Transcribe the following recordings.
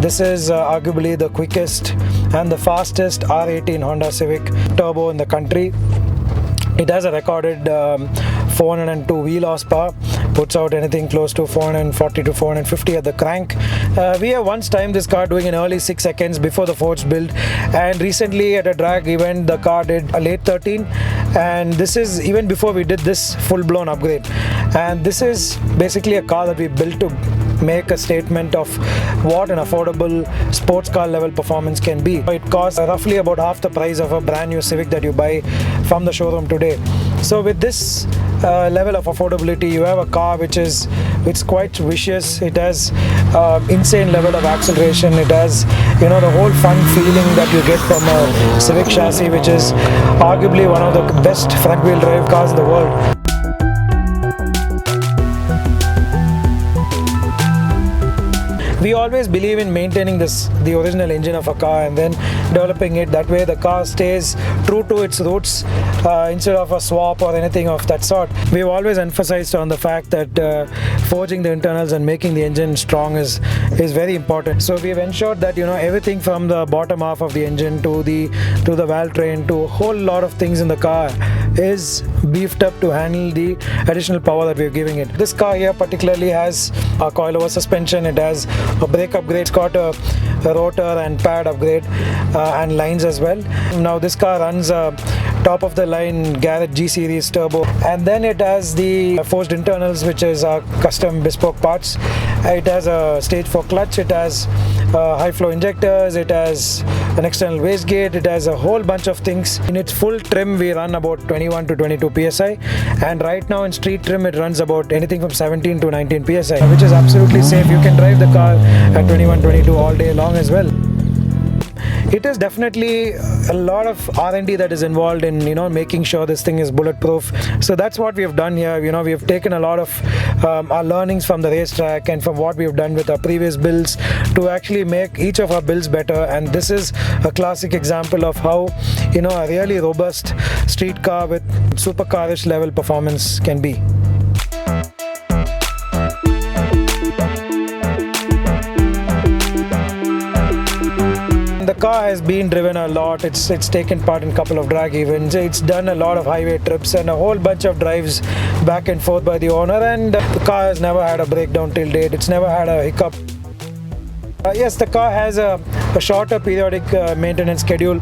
This is arguably the quickest and the fastest R18 Honda Civic turbo in the country. It has a recorded 402 wheel horsepower, puts out anything close to 440 to 450 at the crank. We have once timed this car doing an early 6 seconds before the forged build, and recently at a drag event the car did a late 13, and this is even before we did this full-blown upgrade. And this is basically a car that we built to make a statement of what an affordable sports car level performance can be. It costs roughly about half the price of a brand new Civic that you buy from the showroom today. So with this level of affordability, you have a car it's quite vicious. It has insane level of acceleration. It has, you know, the whole fun feeling that you get from a Civic chassis, which is arguably one of the best front wheel drive cars in the world. We always believe in maintaining the original engine of a car and then developing it. That way the car stays true to its roots instead of a swap or anything of that sort. We've always emphasized on the fact that forging the internals and making the engine strong is very important. So we've ensured that, you know, everything from the bottom half of the engine to the valve train to a whole lot of things in the car is beefed up to handle the additional power that we're giving it. This car here particularly has a coilover suspension. It has a brake upgrade. It's got a rotor and pad upgrade and lines as well. Now this car runs top of the line Garrett G-series turbo, and then it has the forged internals, which is custom bespoke parts. It has a stage 4 clutch. It has high flow injectors. It has an external wastegate. It has a whole bunch of things. In its full trim we run about 21 to 22 psi, and right now in street trim it runs about anything from 17 to 19 psi, which is absolutely safe. You can drive the car at 21, 22 all day long as well. It is definitely a lot of R&D that is involved in, you know, making sure this thing is bulletproof. So that's what we have done here. You know, we have taken a lot of our learnings from the racetrack and from what we have done with our previous builds to actually make each of our builds better. And this is a classic example of how, you know, a really robust street car with supercarish level performance can be. The car has been driven a lot. It's taken part in a couple of drag events. It's done a lot of highway trips and a whole bunch of drives back and forth by the owner, and the car has never had a breakdown till date. It's never had a hiccup. Yes, the car has a shorter periodic maintenance schedule,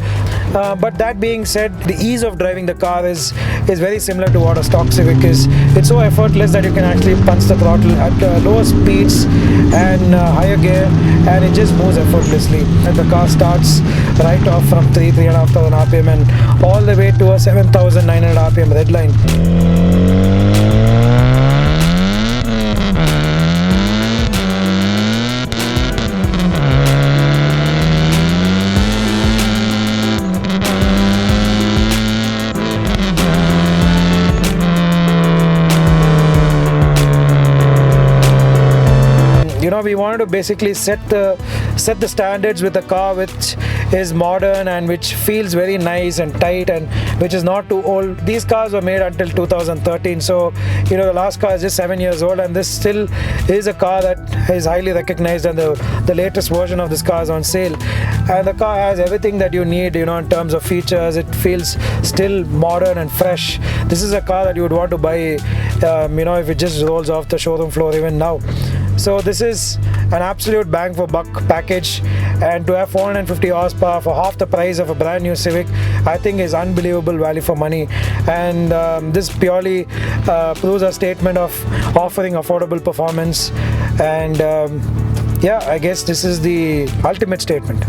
but that being said, the ease of driving the car is very similar to what a stock Civic is. It's so effortless that you can actually punch the throttle at lower speeds and higher gear, and it just moves effortlessly. And the car starts right off from 3,500 RPM and all the way to a 7,900 RPM red line. You know, we wanted to basically set the standards with a car which is modern and which feels very nice and tight and which is not too old. These cars were made until 2013, so, you know, the last car is just 7 years old, and this still is a car that is highly recognized, and the latest version of this car is on sale. And the car has everything that you need, you know, in terms of features. It feels still modern and fresh. This is a car that you would want to buy, you know, if it just rolls off the showroom floor even now. So this is an absolute bang for buck package, and to have 450 horsepower for half the price of a brand new Civic, I think is unbelievable value for money. And this purely proves a statement of offering affordable performance, and yeah, I guess this is the ultimate statement.